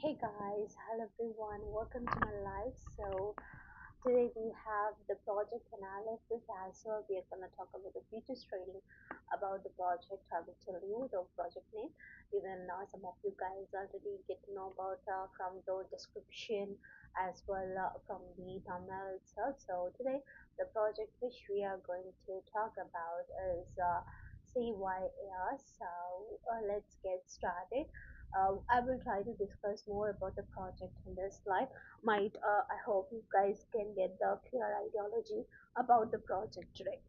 Hey guys, hello everyone, welcome to my live. Today we have the project analysis as well. We are going to talk about the futures trading about the project. I will tell you the project name. Even some of you guys already get to know about from the description as well from the thumbnail itself. So today the project which we are going to talk about is CYS. Let's get started. I will try to discuss more about the project in this slide. I hope you guys can get the clear ideology about the project today.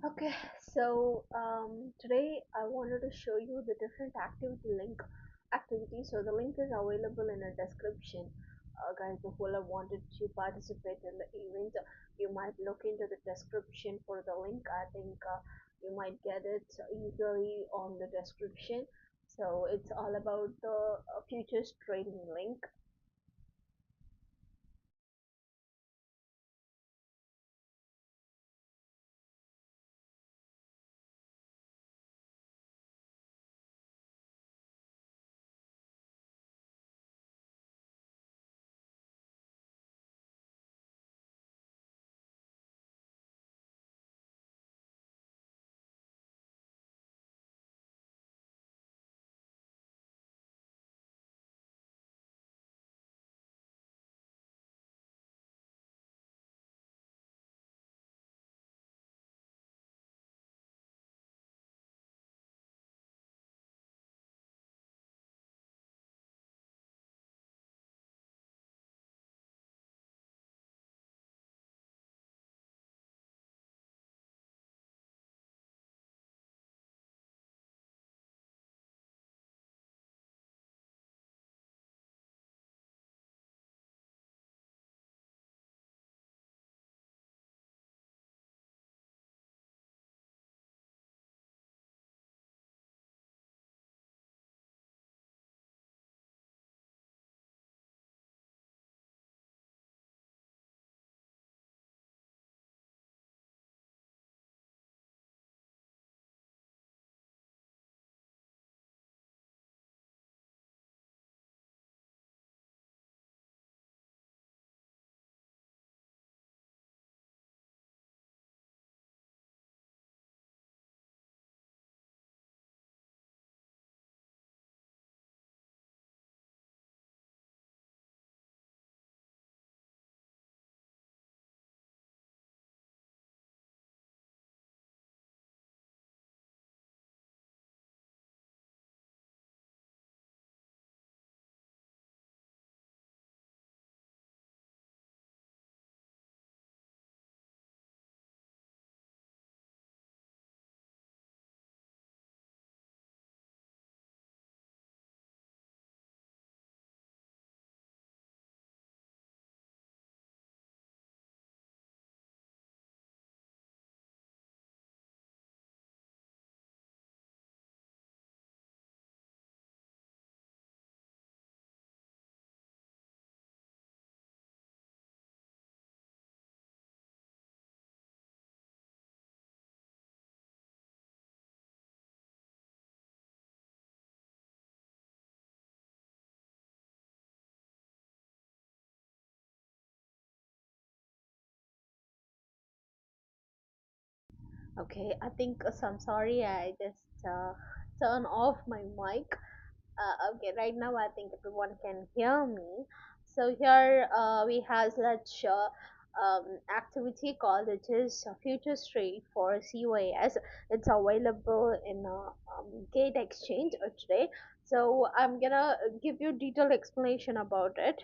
Okay, today I wanted to show you the different activities. So the link is available in the description. Guys, the whoever wanted to participate in the event, you might look into the description for the link. I think you might get it easily on the description. So it's all about the futures trading link. Okay, I think I'm sorry. I just turn off my mic. Okay, right now I think everyone can hear me. So here we have such activity called it is Future Street for CYS. It's available in Gate Exchange today. So I'm gonna give you detailed explanation about it.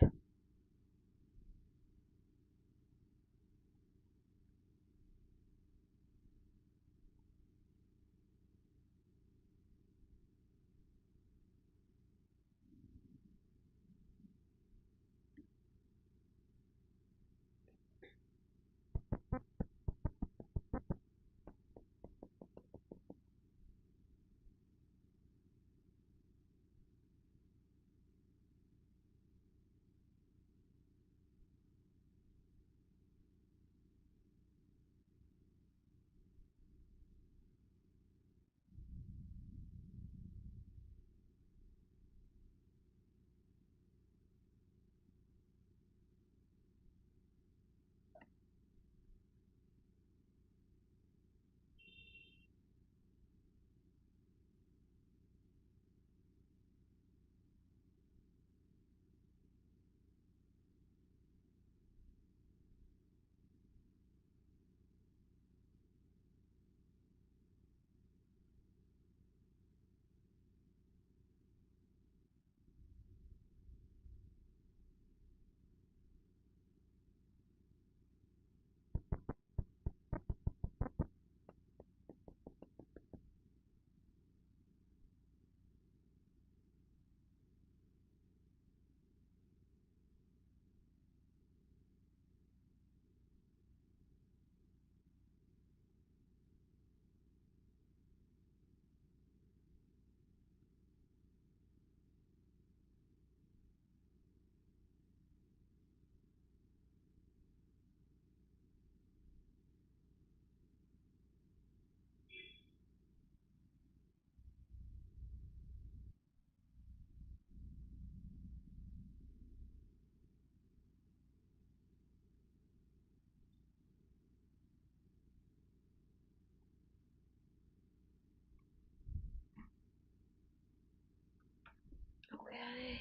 Okay.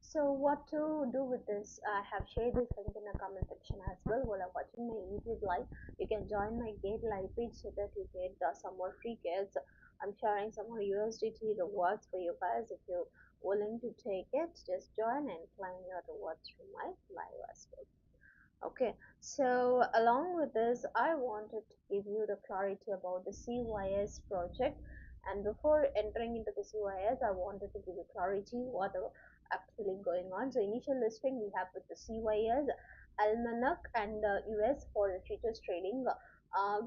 So what to do with this? I have shared this link in the comment section as well. While I'm watching my YouTube live, you can join my GateLive page so that you get some more free gifts. I'm sharing some more USDT rewards for you guys. If you're willing to take it, just join and claim your rewards from my live as well. Okay, so along with this, I wanted to give you the clarity about the CYS project. And before entering into the CYS, I wanted to give you clarity what are actually going on. So initial listing we have with the CYS, Almanac and US for the futures trading.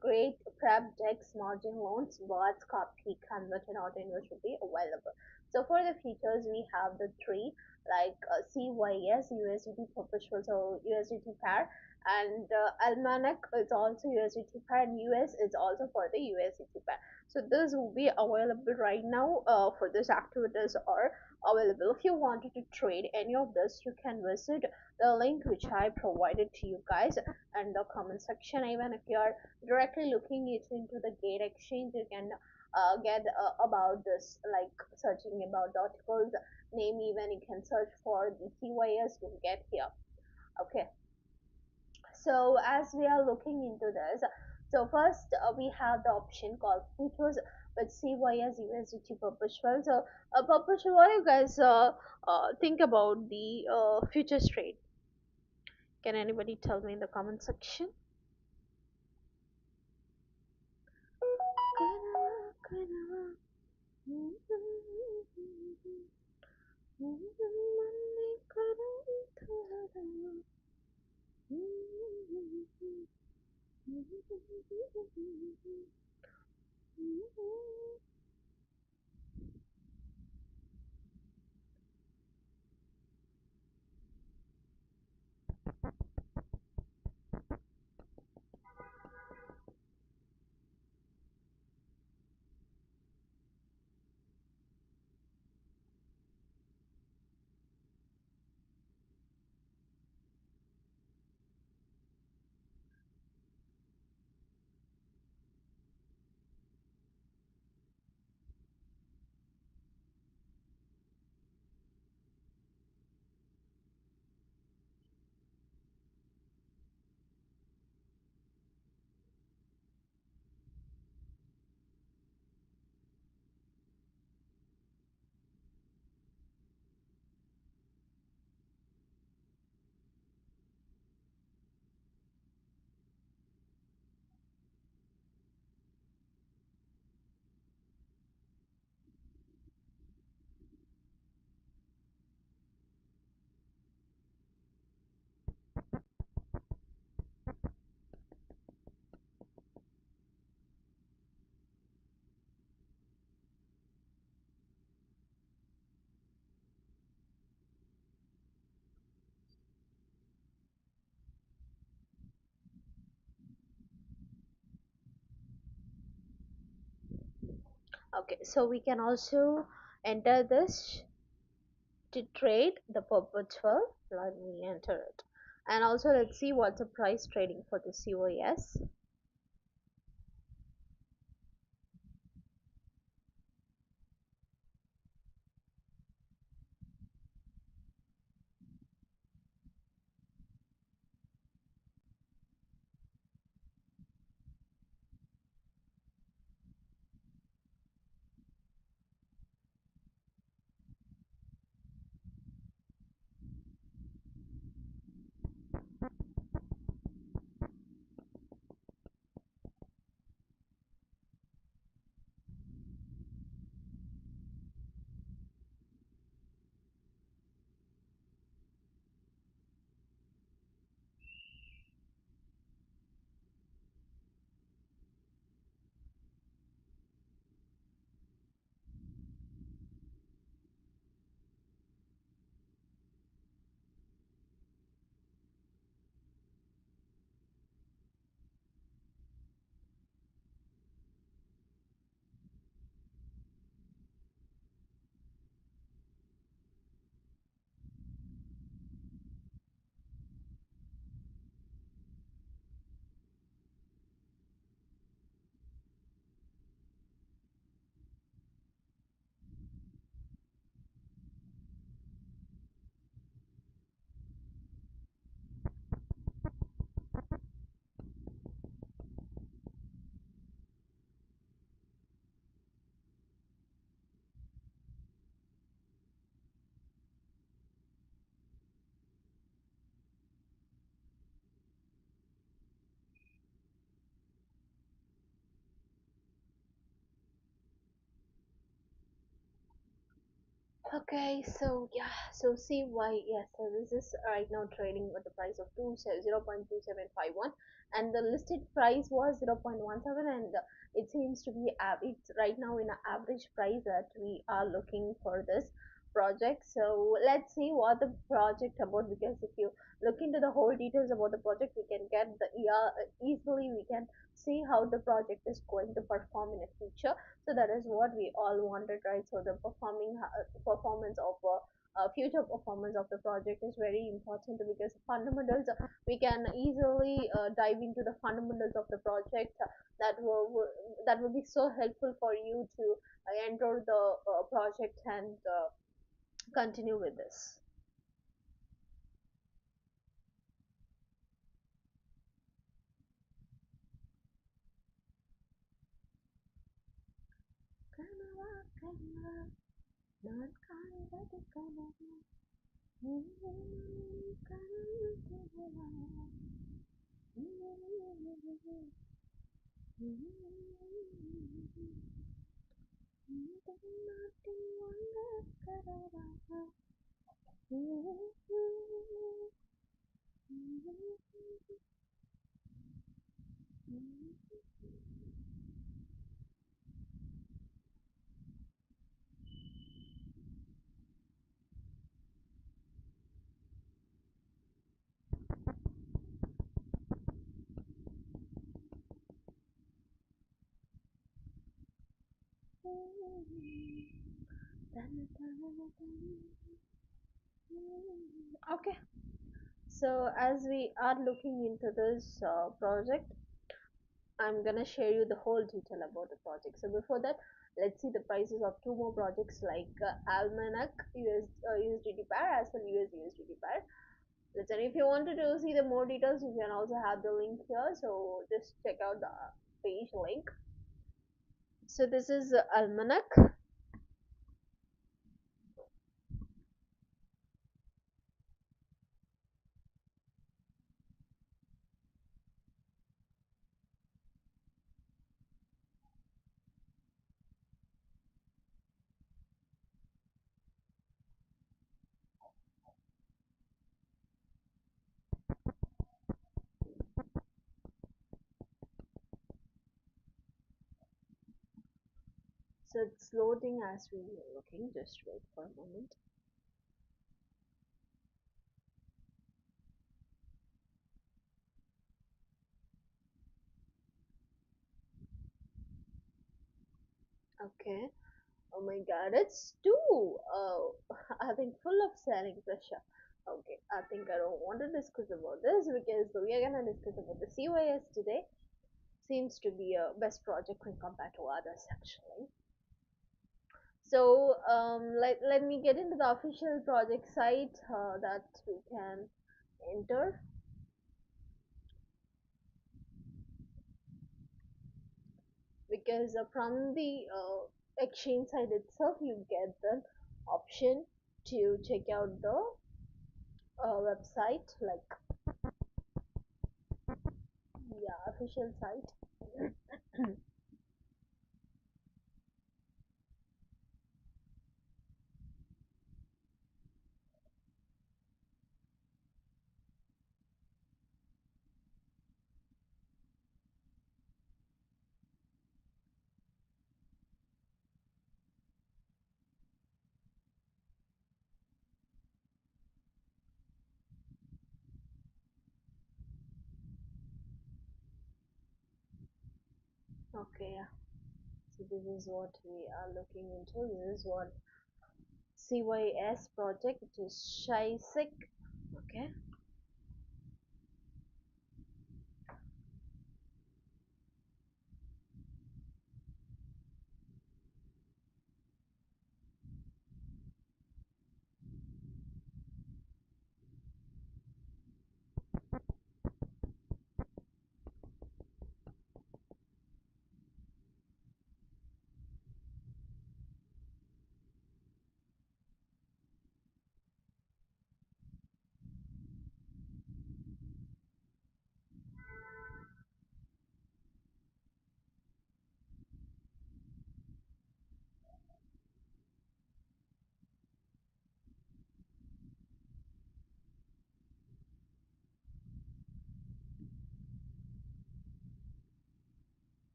Great prep decks, margin loans, bots, copy converted auto invest should be available. So for the features, we have the three like CYS, USDT perpetual, so USDT pair, and Almanac is also USDT pair, and US is also for the USDT pair. So this will be available right now. For this activities are available. If you wanted to trade any of this, you can visit the link which I provided to you guys in the comment section. Even if you are directly looking it into the Gate Exchange, you can get about this, like searching about the articles name. Even you can search for the CYS, you'll get here. Okay, so as we are looking into this, so first we have the option called futures with CYS USDT perpetual. So perpetual, what do you guys think about the futures trade? Can anybody tell me in the comment section? Okay, so we can also enter this to trade the perpetual. Let me enter it. And also let's see what's the price trading for the CYS. Okay, so yeah, so see why, yes, so this is right now trading with the price of 0.2751, and the listed price was 0.17, and it seems to be it's right now in an average price that we are looking for this project. So let's see what the project about, because if you look into the whole details about the project, we can get the, yeah, easily we can see how the project is going to perform in the future. So that is what we all wanted, right? So the performance of future performance of the project is very important, because fundamentals, we can easily dive into the fundamentals of the project, that will be so helpful for you to enter the project and continue with this. Okay, so as we are looking into this project, I'm gonna share you the whole detail about the project. So before that, let's see the prices of two more projects like Almanac USDT pair as well USDT pair. Listen, if you wanted to see the more details, you can also have the link here. So just check out the page link. So this is Almanac. So it's loading as we are looking. Just wait for a moment. Okay. Oh my God, it's too, I think, full of selling pressure. Okay, I think I don't want to discuss about this because we are gonna discuss about the CYS today. Seems to be a best project when compared to others, actually. So, let me get into the official project site that we can enter, because from the exchange site itself, you get the option to check out the website, like, yeah, official site. Okay, yeah. So this is what we are looking into. This is what CYS project, which is SHISIC. Okay.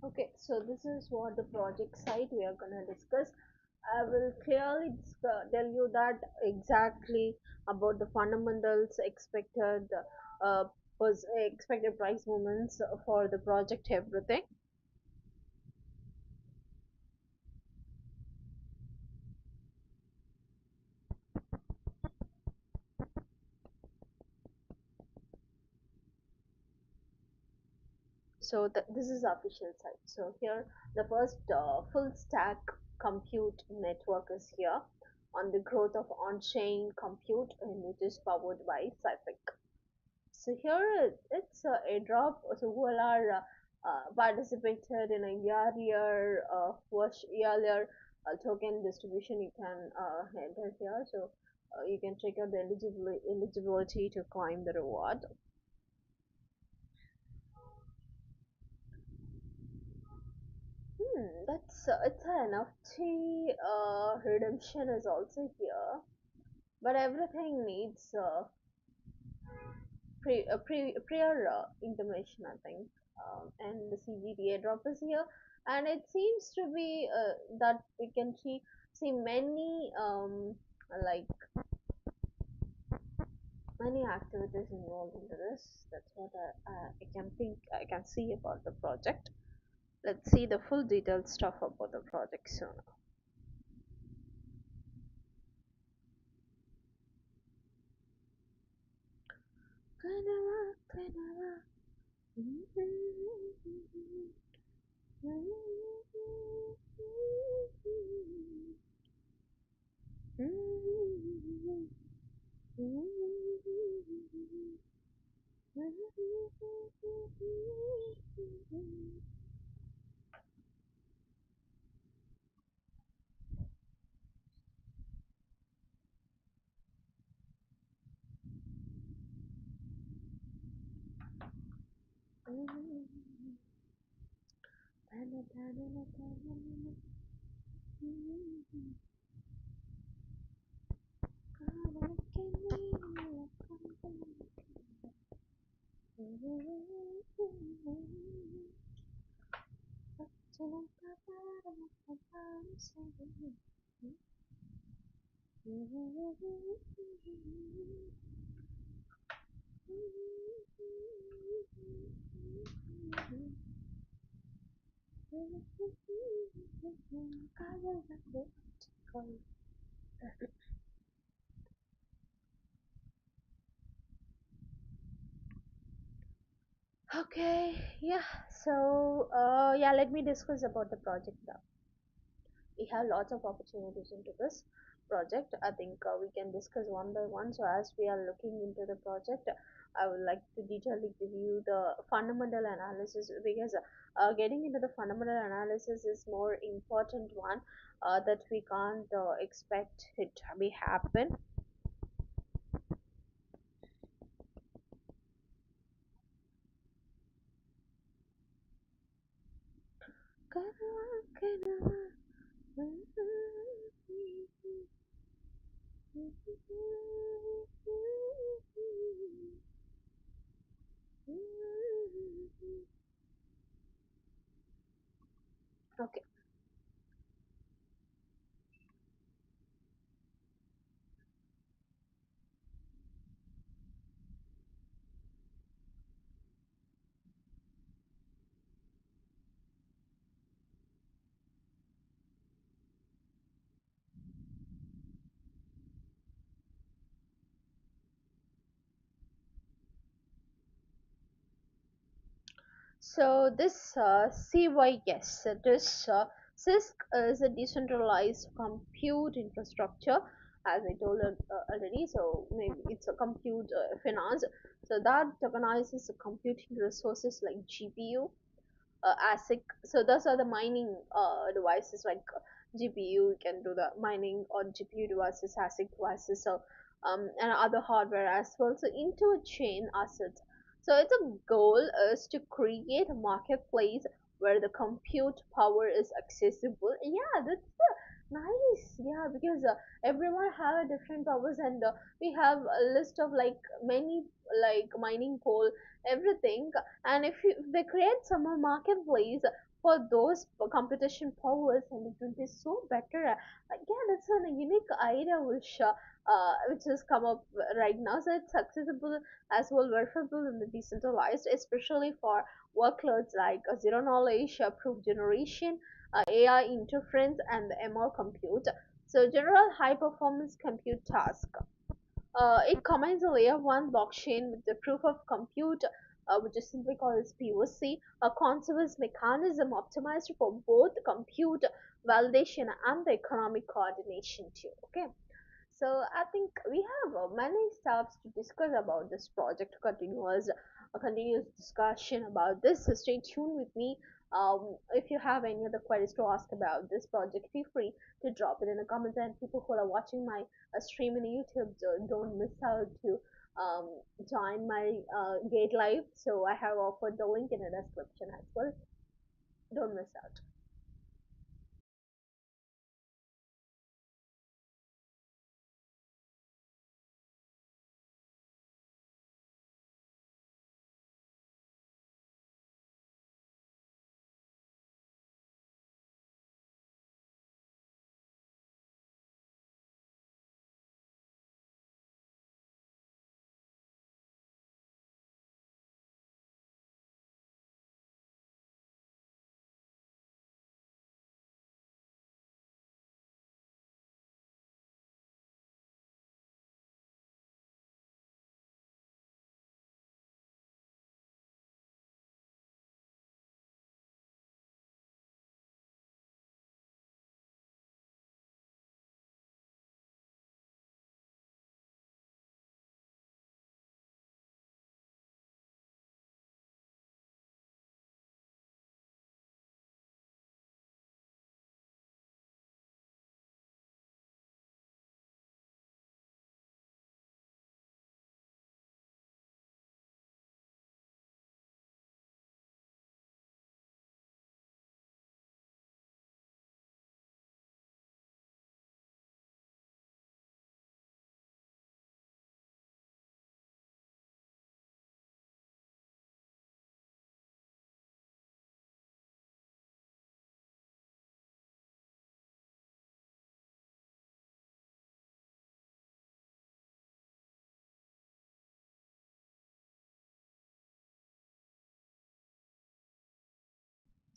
Okay, so this is what the project site we are gonna discuss. I will clearly tell you that exactly about the fundamentals, uh, expected price movements for the project, everything. So this is official site. So here the first full stack compute network is here on the growth of on-chain compute, and which is powered by Cyphic. So here it's a drop. So who all are participated in a earlier token distribution, you can enter here. So you can check out the eligibility to claim the reward. That's it's an NFT redemption is also here, but everything needs prior information, I think. And the CGDA drop is here, and it seems to be that we can see many like many activities involved into this. That's what I can think I can see about the project. Let's see the full detailed stuff about the project soon. Okay, yeah. So, yeah, let me discuss about the project now. We have lots of opportunities into this project. I think we can discuss one by one. So, as we are looking into the project, I would like to detailedly give you the fundamental analysis because getting into the fundamental analysis is more important one that we can't expect it to be happen. Okay. So this CYS, this CISC is a decentralized compute infrastructure, as I told already. So maybe it's a compute finance. So that organizes the computing resources like GPU, ASIC. So those are the mining devices like GPU. You can do the mining on GPU devices, ASIC devices, so and other hardware as well. So into a chain assets. So its a goal is to create a marketplace where the compute power is accessible. Yeah, that's nice. Yeah, because everyone have a different powers, and we have a list of like many like mining coal, everything. And if they create some more marketplace for those competition powers, and it will be so better. Yeah, that's a unique idea which has come up right now. So it's accessible as well, verifiable and decentralized, especially for workloads like zero knowledge proof generation, AI interference, and the ML compute. So general high performance compute task. It combines a layer 1 blockchain with the proof of compute, which is simply called as POC, a consensus mechanism optimized for both compute validation and the economic coordination too. Okay. So I think we have many steps to discuss about this project. Continuous, a continuous discussion about this. So stay tuned with me. If you have any other queries to ask about this project, feel free to drop it in the comments. And people who are watching my stream in YouTube, don't miss out to um, join my GateLive. So I have offered the link in the description as well. Don't miss out.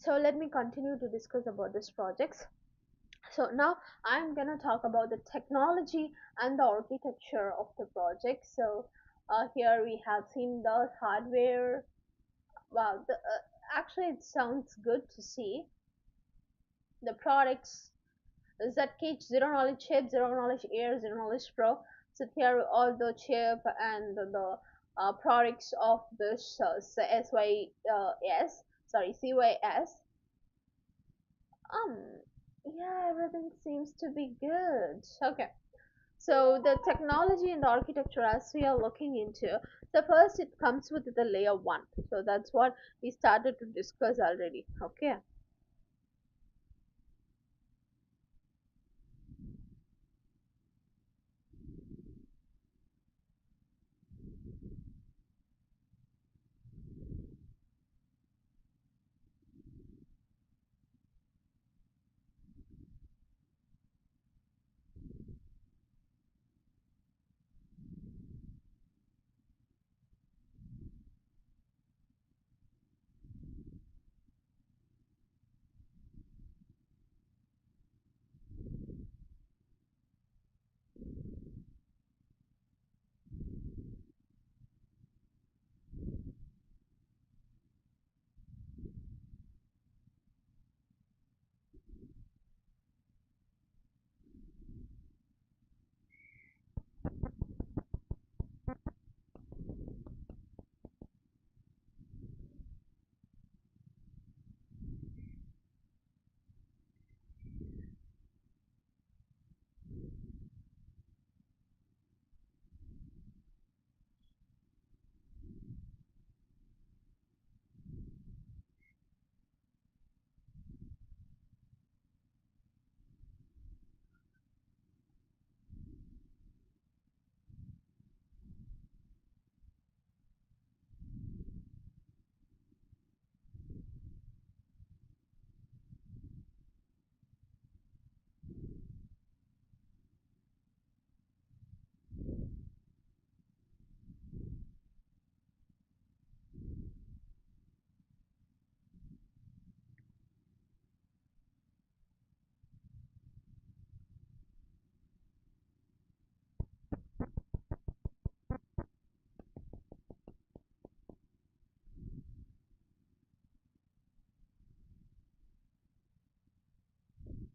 So let me continue to discuss about this projects. So now I'm gonna talk about the technology and the architecture of the project. So here we have seen the hardware. Wow, actually it sounds good to see the products. ZK zero knowledge chip, zero knowledge air, zero knowledge pro. So here all the chip and the products of this CYS. Um, yeah, everything seems to be good. Okay. So the technology and the architecture as we are looking into, so first it comes with the layer 1. So that's what we started to discuss already. Okay.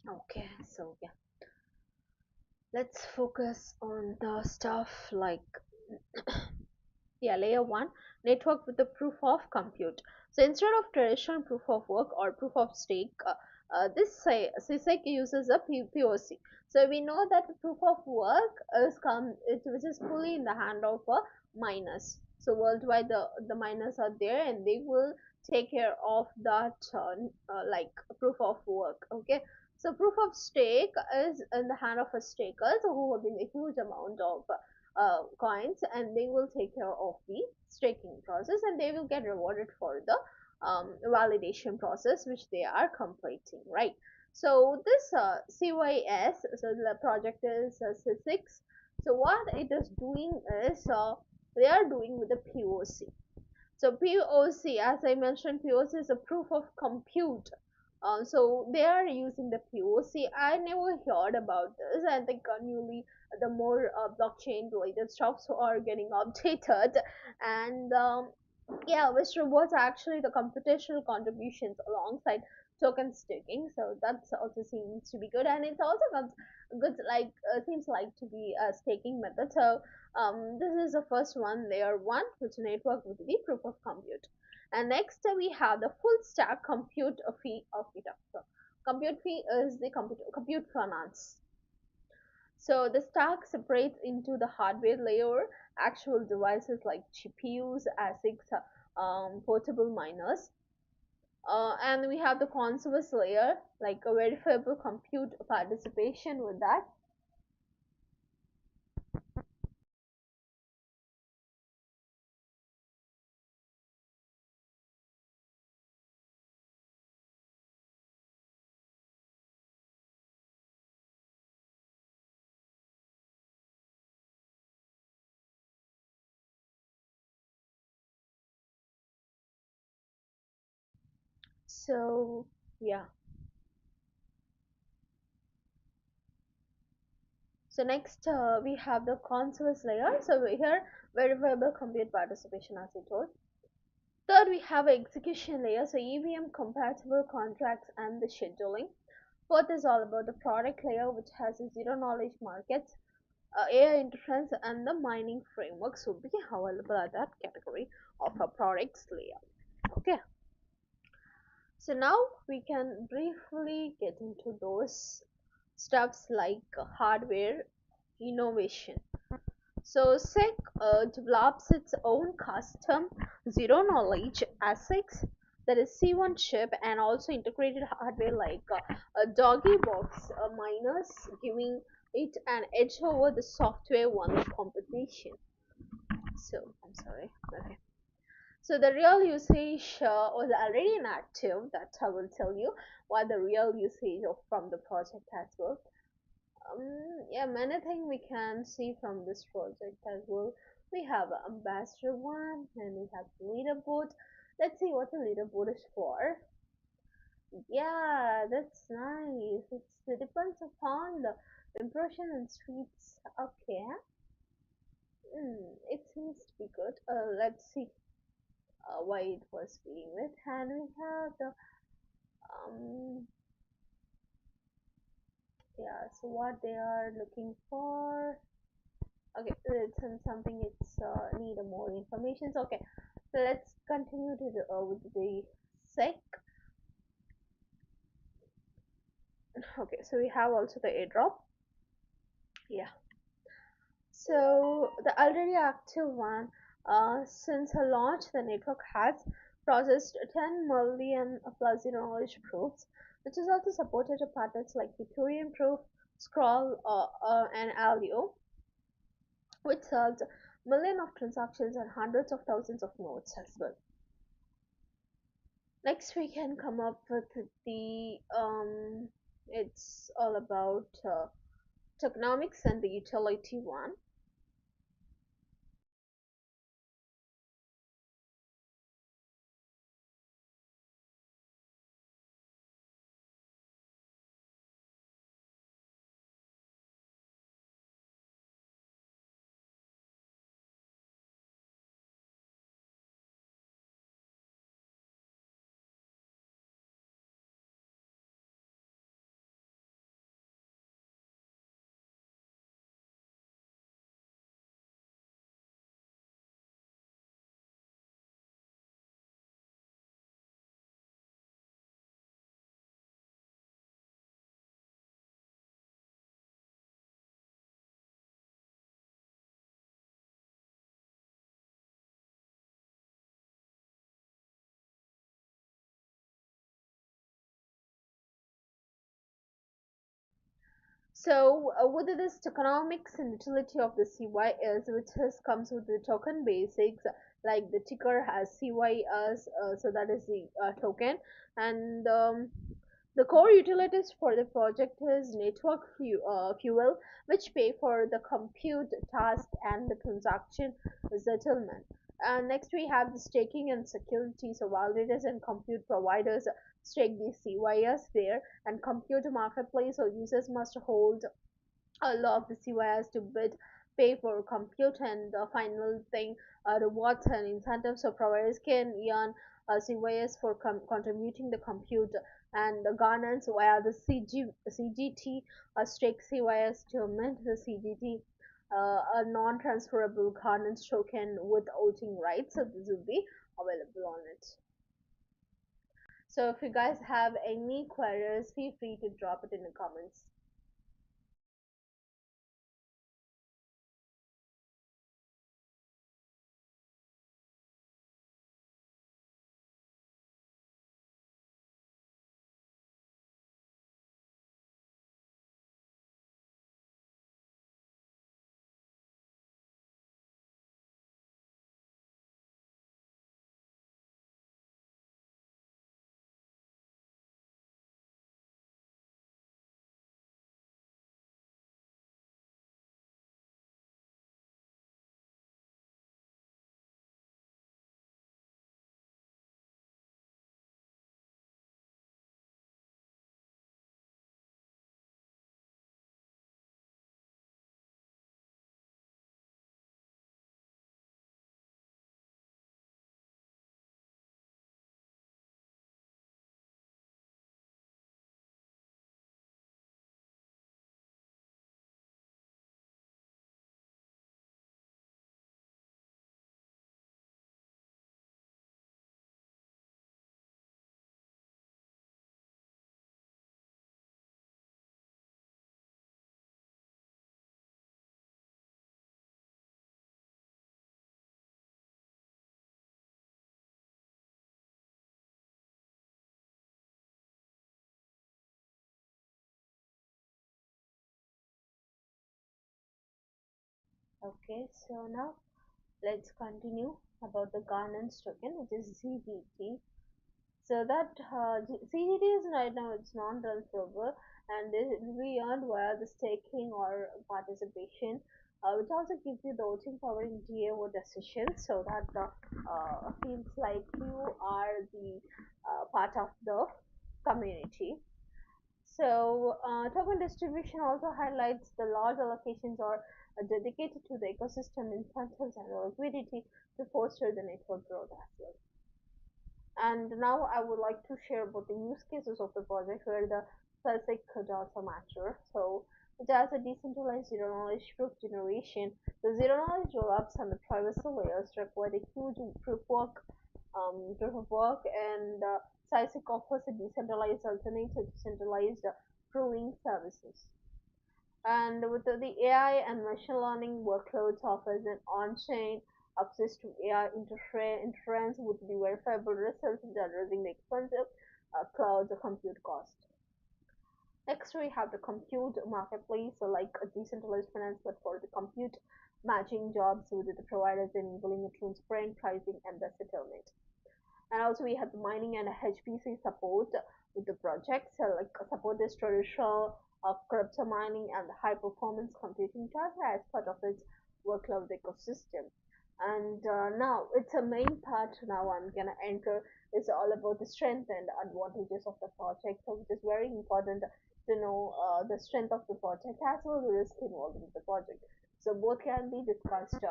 Okay. So yeah, let's focus on the stuff like yeah, layer 1 network with the proof of compute. So instead of traditional proof of work or proof of stake, this CSEC uses a POC. So we know that the proof of work which is fully in the hand of miners. So worldwide the miners are there and they will take care of that like proof of work. Okay. So proof of stake is in the hand of a staker, so who holding a huge amount of coins, and they will take care of the staking process and they will get rewarded for the validation process which they are completing, right? So this CYS, so the project is C6. So what it is doing is they are doing with the POC. So POC, as I mentioned, POC is a proof of compute. So they are using the POC. I never heard about this. I think newly the more blockchain related stuffs are getting updated, and yeah, which rewards actually the computational contributions alongside token staking. So that's also seems to be good, and it's also got good like seems like to be a staking method. So this is the first one, layer 1, which network with the proof of compute. And next we have the full stack compute fee architecture. Compute fee is the compute finance. So the stack separates into the hardware layer, actual devices like GPUs, ASICs, portable miners. And we have the consensus layer, like a verifiable compute participation with that. So yeah. So next we have the consoles layer. So here verifiable compute participation as I told. Third we have execution layer. So EVM compatible contracts and the scheduling. Fourth is all about the product layer, which has a zero knowledge markets, AI interference, and the mining frameworks will be available at that category of a products layer. Okay, so now we can briefly get into those stuffs like hardware innovation. So SEC develops its own custom zero knowledge ASICs, that is C1 chip, and also integrated hardware like a doggy box miners, giving it an edge over the software one competition. So I'm sorry. Okay. So the real usage was already inactive. That I will tell you what the real usage of from the project as well. Yeah, many things we can see from this project as well. We have an ambassador one and we have the leaderboard. Let's see what the leaderboard is for. Yeah, that's nice. It depends upon the impression and streets. Okay. It seems to be good. Let's see why it was being with. And we have the um yeah, so what they are looking for. Okay, it's something it's need more information. So, okay, so let's continue to with the sec. Okay, so we have also the airdrop. Yeah, so the already active one, since her launch, the network has processed 10 million plus zero knowledge proofs, which is also supported to patterns like Ethereum proof, Scroll, and Alio, which serves millions of transactions and hundreds of thousands of nodes as well. Next, we can come up with the it's all about tokenomics and the utility one. So, with this tokenomics and utility of the CYS, which comes with the token basics, like the ticker has CYS, so that is the token, and the core utilities for the project is network fuel, which pay for the compute task and the transaction settlement. And next we have the staking and security. So validators and compute providers stake the CYS there, and compute marketplace or users must hold a lot of the CYS to bid, pay for compute, and the final thing, rewards and incentives. So providers can earn CYS for contributing the compute, and the governance via the CGT stake CYS to mint the CGT. A non-transferable governance token with voting rights, so this will be available on it. So if you guys have any queries, feel free to drop it in the comments. Okay, so now let's continue about the governance token, which is CGT. So that CGT is right now it's non-transferable, and it will be earned via the staking or participation, which also gives you the voting power in DAO decisions, so that feels like you are the part of the community. So, token distribution also highlights the large allocations are dedicated to the ecosystem incentives and liquidity to foster the network growth as well. And now I would like to share about the use cases of the project where the classic data matter. So, it has a decentralized zero knowledge proof generation. The zero knowledge rollups and the privacy layers require a huge proof of work, and CYS offers a decentralized alternative to centralized proving services. And with the AI and machine learning workloads offers an on-chain access to AI inference with the verifiable results addressing the expensive cloud compute cost. Next, we have the compute marketplace, so like a decentralized finance, but for the compute matching jobs with the providers enabling a transparent pricing and the settlement. And also we have the mining and HPC support with the project. So like support this traditional of crypto mining and the high performance computing tasks as part of its workload ecosystem. And now it's a main part. Now I'm gonna enter is all about the strength and advantages of the project. So it is very important to know the strength of the project as well as the risk involved in the project. So both can be discussed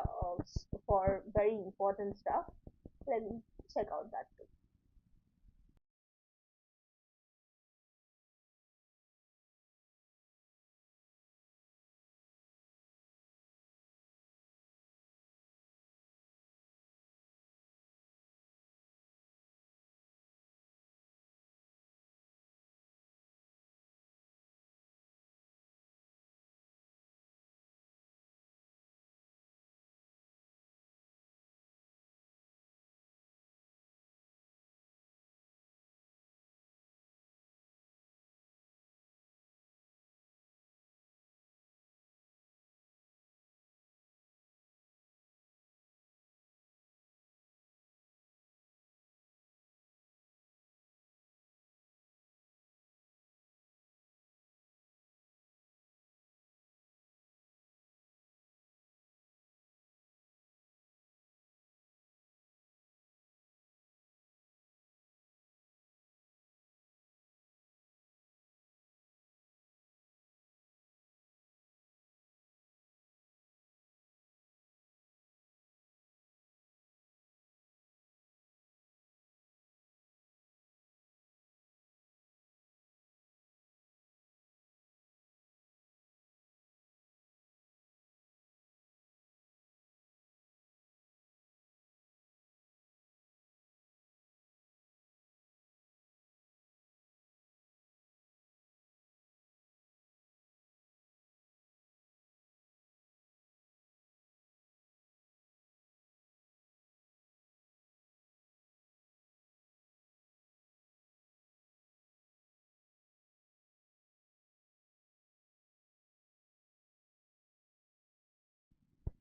for very important stuff. Let me check out that.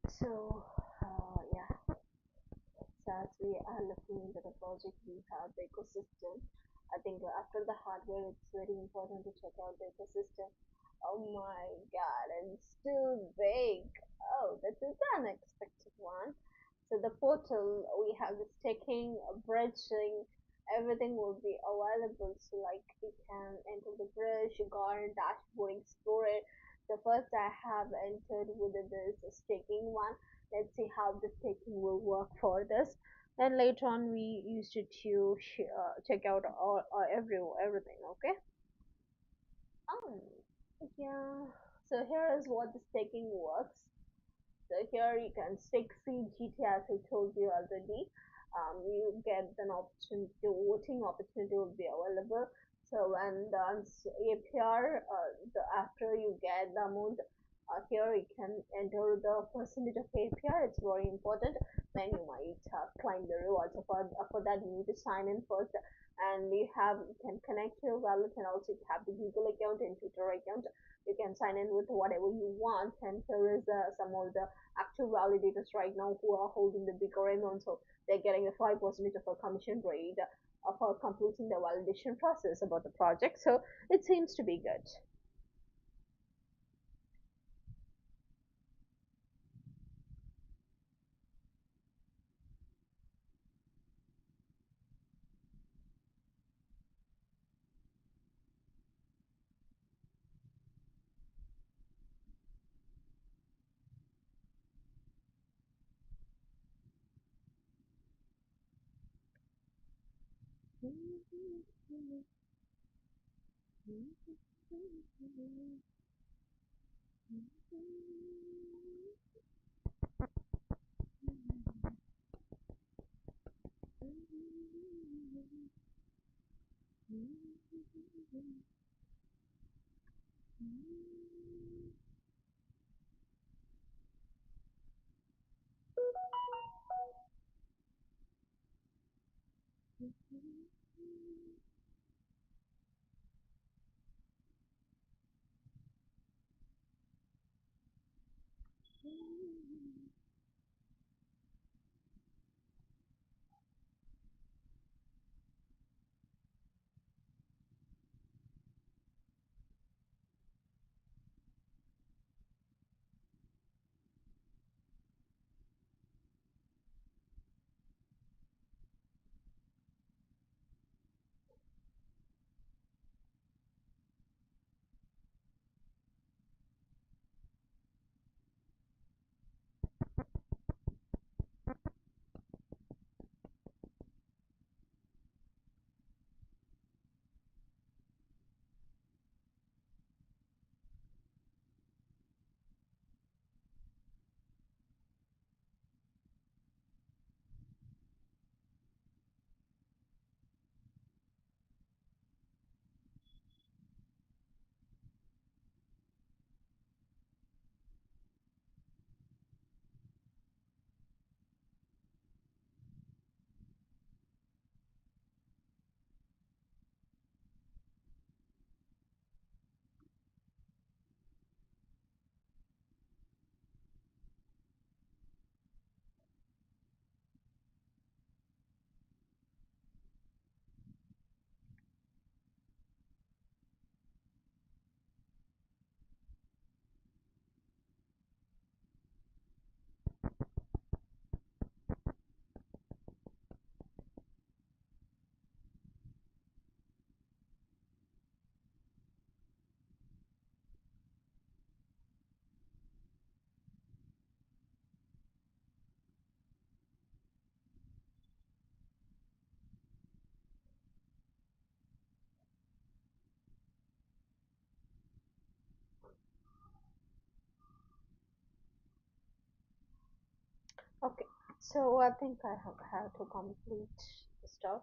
So, yeah, so as we are looking into the project, we have the ecosystem. I think after the hardware, it's very important to check out the ecosystem. Oh my god, and it's still big. Oh, this is the unexpected one. So the portal, we have the staking, bridging, everything will be available. So like you can enter the bridge, garden, dashboard, explore it. The first I have entered with this staking one. Let's see how the staking will work for this. Then later on, we used it to check out everything. Okay. Um. Yeah. So here is what the staking works. So here you can stake CGT as I told you already. You get an option to voting opportunity will be available. So when the APR, after you get the amount, here you can enter the percentage of APR. It's very important. Then you might climb the reward. So for that you need to sign in first, and you can connect your wallet, and also you have the Google account and Twitter account. You can sign in with whatever you want, and there is some of the actual validators right now who are holding the bigger amount, so they're getting a 5% of a commission rate for completing the validation process about the project. So it seems to be good. Okay, so I think I have to complete the stuff.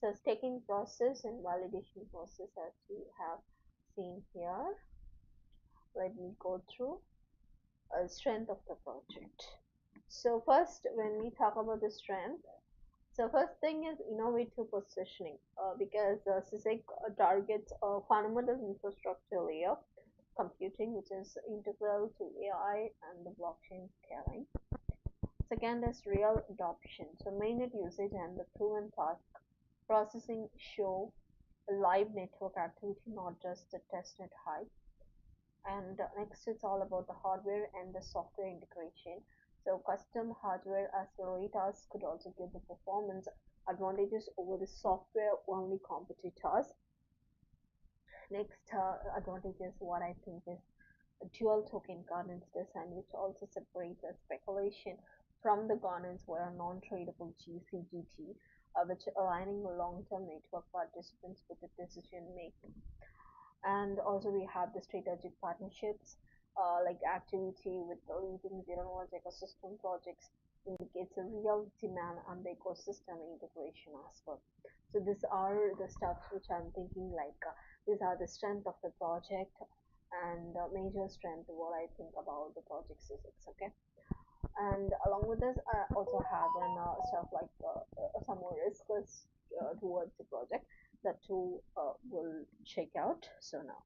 So staking process and validation process as we have seen here. Let me go through strength of the project. So first, when we talk about the strength, so first thing is innovative positioning, because CISEC targets a fundamental infrastructure layer computing, which is integral to AI and the blockchain scaling. Second is real adoption. So mainnet usage and the proven task processing show live network activity, not just the testnet hype. And next, it's all about the hardware and the software integration. So custom hardware accelerators could also give the performance advantages over the software only competitors. Next advantage is what I think is a dual token governance design, which also separates the speculation from the governance via non-tradable GCGT, which aligning long-term network participants with the decision making. And also we have the strategic partnerships, like activity with the leading zero knowledge ecosystem projects indicates a real demand on the ecosystem integration as well. So these are the stuff which I'm thinking like these are the strength of the project and major strength what I think about the project physics. Okay, and along with this I also have an stuff like some more risks towards the project that too will check out. So now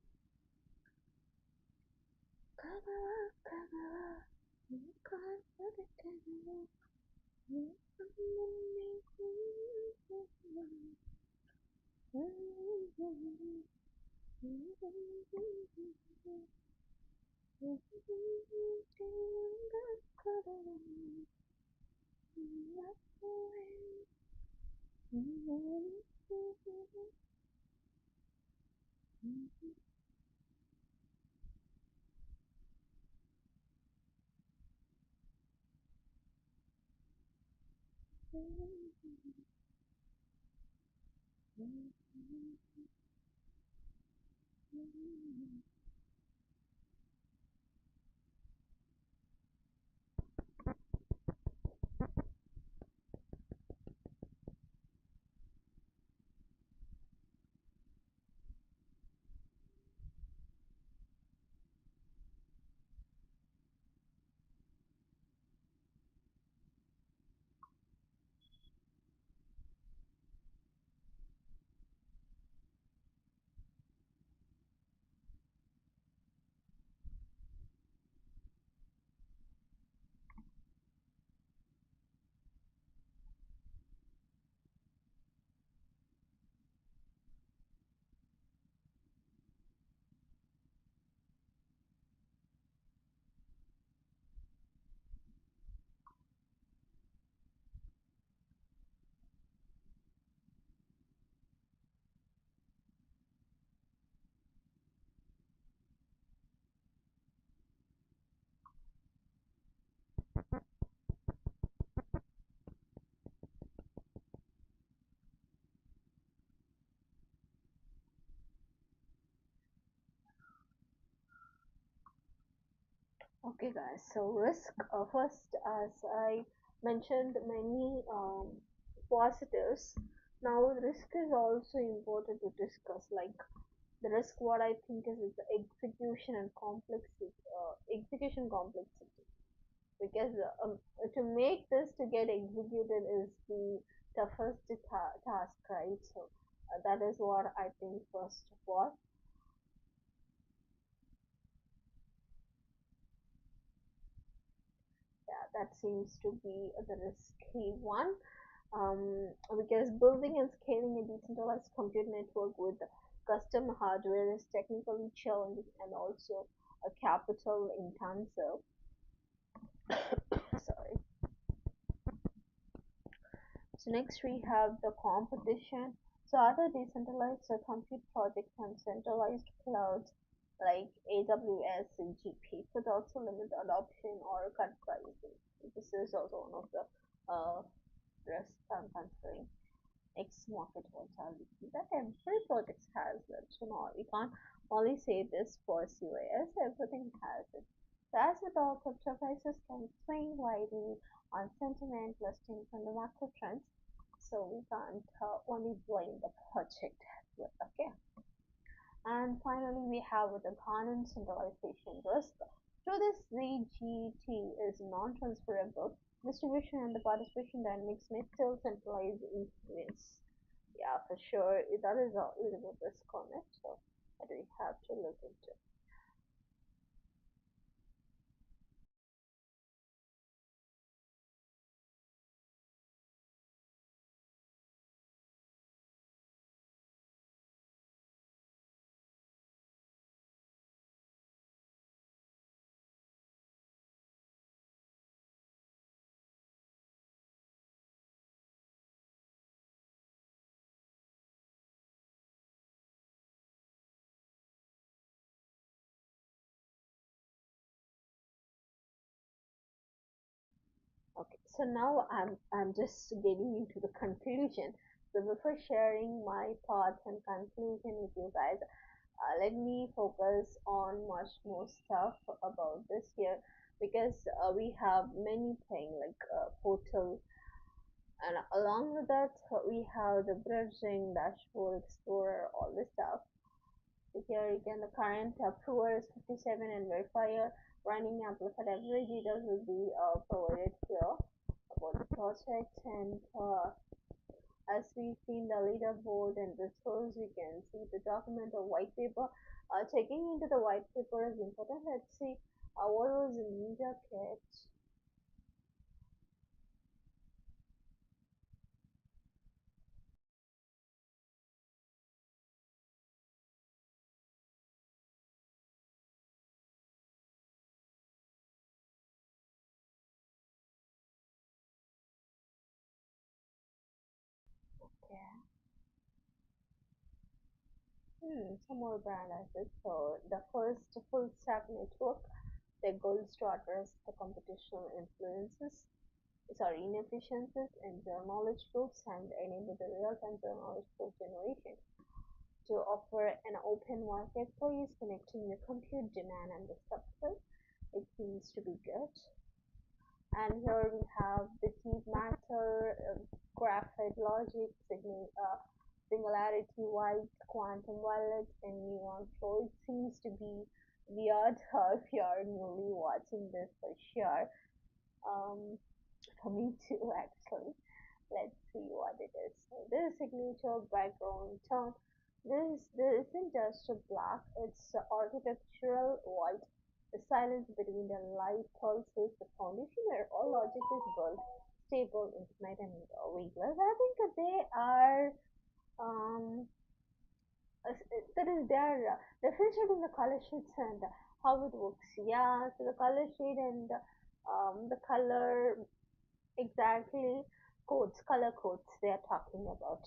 Okay, guys. So risk first, as I mentioned, many positives. Now, risk is also important to discuss. Like the risk, what I think is the execution and complexity. Execution complexity, because to make this to get executed is the toughest task, right? So that is what I think first of all. Yeah, that seems to be the risky one. Because building and scaling a decentralized compute network with custom hardware is technically challenging and also a capital intensive. Sorry. So next we have the competition. So other decentralized compute projects and centralized clouds like AWS and GP could also limit adoption or cut pricing. This is also one of the risks I'm considering. X market volatility that every project has that. So no, we can't only say this for CYS, everything has it. So as with all crypto prices can swing widely on sentiment, listings, and the macro trends, so we can't only blame the project as well, okay? And finally, we have the governance centralization risk. So this ZGT is non-transferable. Distribution and the participation dynamics may still centralize influence. Yeah, for sure. That is a little bit risk on it, so that we have to look into. Okay, so now I'm just getting into the conclusion. So before sharing my thoughts and conclusion with you guys, let me focus on much more stuff about this here, because we have many things like portal, and along with that we have the bridging, dashboard, explorer, all this stuff. So here again the current approver is 57 and verifier running amplified. Every details will be provided here about the project, and as we see in the leaderboard and resource, we can see the document or white paper. Checking into the white paper is important. Let's see what was the media kit. Okay. Some more brand assets. So the first full stack network, their goal is to address the computational inefficiencies in zero knowledge proofs and enable the real-time zero knowledge proof generation to offer an open marketplace connecting the compute demand and the supply. It seems to be good. And here we have the deep matter, graphite logic, singularity white, quantum violet, and neon flow. It seems to be weird if you're newly watching this for sure. Um, for me too, actually. Let's see what it is. So this signature background tone. This isn't just a black, it's a architectural white. The silence between the light pulses the foundation where all logic is built, stable, infinite, and weightless. I think they are that is their differentiating the color shades and how it works. Yeah, so the color shade and the color exactly codes, color codes they are talking about.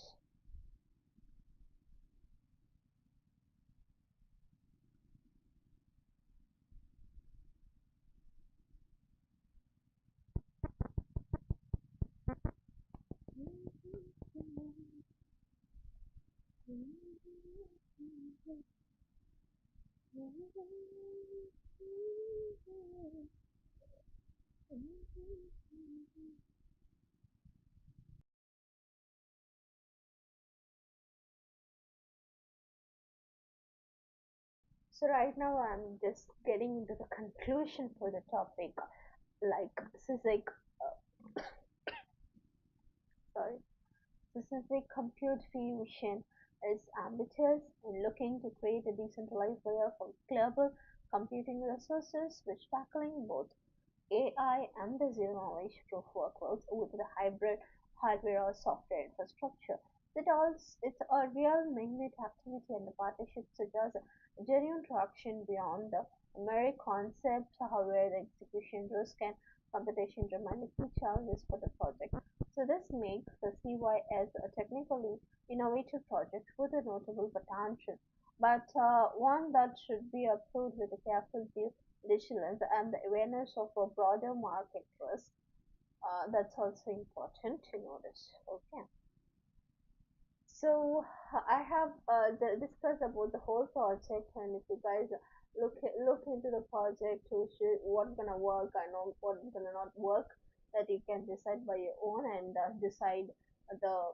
So right now I'm just getting into the conclusion for the topic. Like specific, sorry, specific compute fusion is ambitious in looking to create a decentralized layer for global computing resources, which tackling both AI and the zero-knowledge proof workloads with the hybrid hardware or software infrastructure. It's a real magnet activity and the partnership suggests genuine traction beyond the mere concept, however the execution risk and competition remain key challenges for the project. So this makes the CYS a technically innovative project with a notable potential, but one that should be approached with a careful due vigilance and the awareness of a broader market risk. That's also important to notice. Okay. So I have discussed about the whole project, and if you guys look into the project to see what's gonna work and what's gonna not work, that you can decide by your own and decide the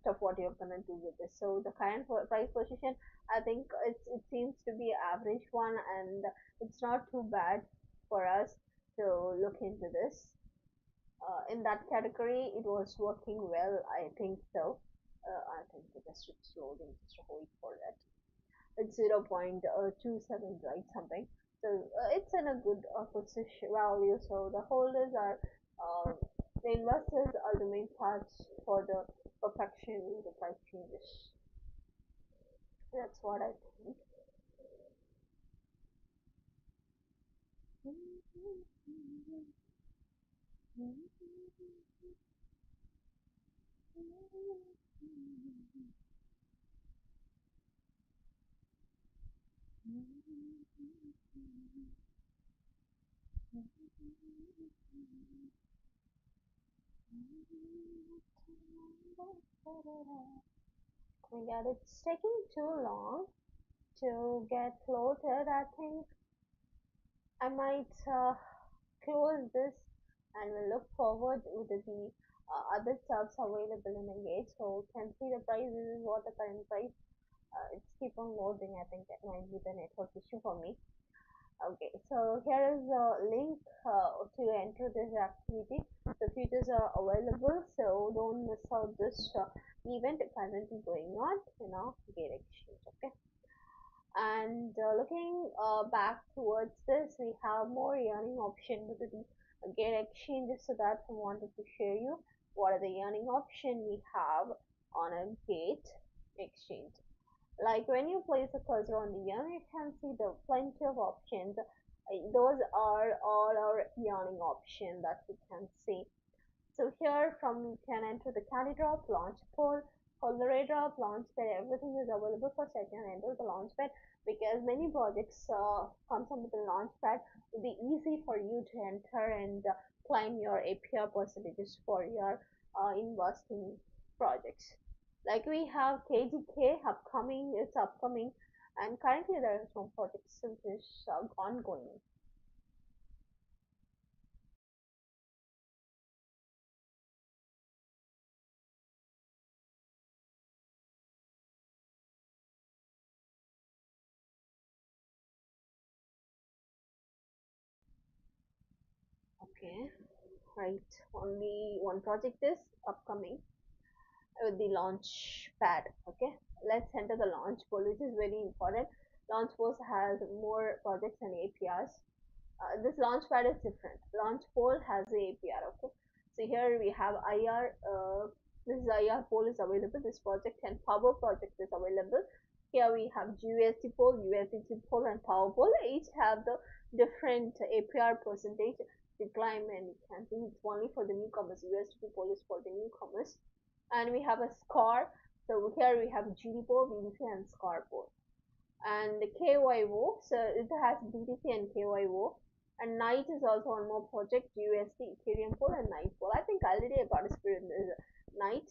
stuff what you're gonna do with this. So the current price position, I think it seems to be average one, and it's not too bad for us to look into this in that category, it was working well. I think so. I think it's loading. Just wait for that. It's 0.27, right? Something. So it's in a good position value. So the holders are the investors are the main parts for the perfection the price changes. That's what I think. Oh my god, it's taking too long to get loaded. I think I might close this and will look forward with the other stocks available in a gate. So can see the prices, what the current price. It's keep on loading. I think that might be the network issue for me. Okay, so here is a link to enter this activity. The features are available, so don't miss out this event currently going on. Gate exchange. Okay, And looking back towards this, we have more earning option with the gate exchanges. So that I wanted to share you what are the earning option we have on a gate exchange. Like when you place a cursor on the earn, you can see the plenty of options. Those are all our earning option that we can see. So here from you can enter the candy drop, launch poll, holder drop, launchpad, everything is available for second enter the launchpad because many projects comes under the launchpad. It will be easy for you to enter and claim your APR percentages for your investing projects. Like we have KGK upcoming, it's upcoming, and currently there is no projects which is ongoing. Okay, right. Only one project is upcoming with the launch pad. Okay, let's enter the launch pool, which is very important. Launch pool has more projects and APRs. This launchpad is different. Launch poll has a APR. Okay, so here we have IR. This IR poll is available. This project and power project is available. Here we have USD poll, USDT poll, and power poll. Each have the different APR percentage decline, and you can see it's only for the newcomers. USDT poll is for the newcomers, and we have a score. So here we have GD poll, BDC, and score poll, and KYO. So it has BTC and KYO. And Night is also one more project, USD, Ethereum pool, and Night pool. I think already I participated in this Night.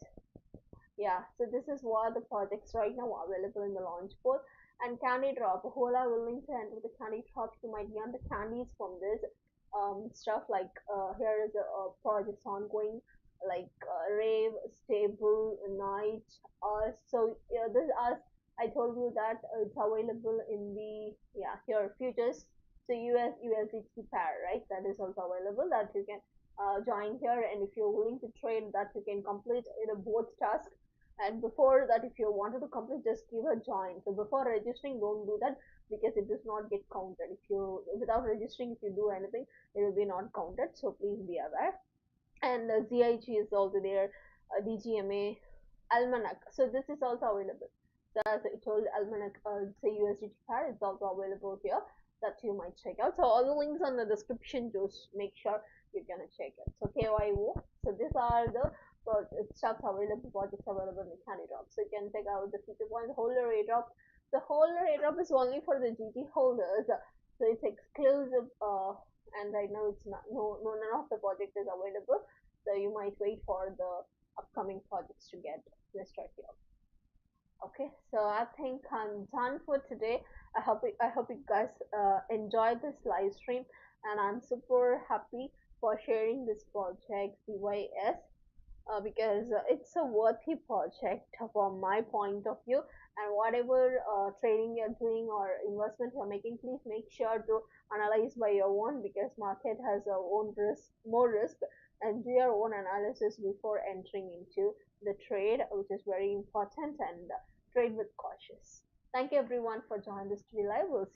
Yeah, so this is what the projects right now available in the launch pool. And Candy Drop, whole are willing to enter the Candy Drop. You might earn the candies from this stuff. Like here is a projects ongoing, like Rave, Stable, Night. So this us. I told you that it's available in the yeah here futures. So US USDT pair, right? That is also available that you can join here, and if you're willing to trade, that you can complete both tasks. And before that, if you wanted to complete, just give a join. So before registering, don't do that because it does not get counted. If you without registering, if you do anything, it will be not counted. So please be aware. And ZIG is also there, DGMA, Almanac. So this is also available. So as I told, Almanac, say USDT pair, it's also available here that you might check out. So all the links on the description, just make sure you're gonna check it. So KYO. So these are the stuff available, projects available in the Candy Drop. So you can check out the feature points, holder airdrop. The holder airdrop is only for the GT holders. So it's exclusive and right now it's not none of the project is available, so you might wait for the upcoming projects to get listed here. Okay, so I think I'm done for today. I hope you guys enjoyed this live stream, and I'm super happy for sharing this project CYS because it's a worthy project from my point of view. And whatever trading you're doing or investment you're making, please make sure to analyze by your own because market has a own risk, more risk, and do your own analysis before entering into the trade, which is very important, and trade with cautious. Thank you everyone for joining this today live. We'll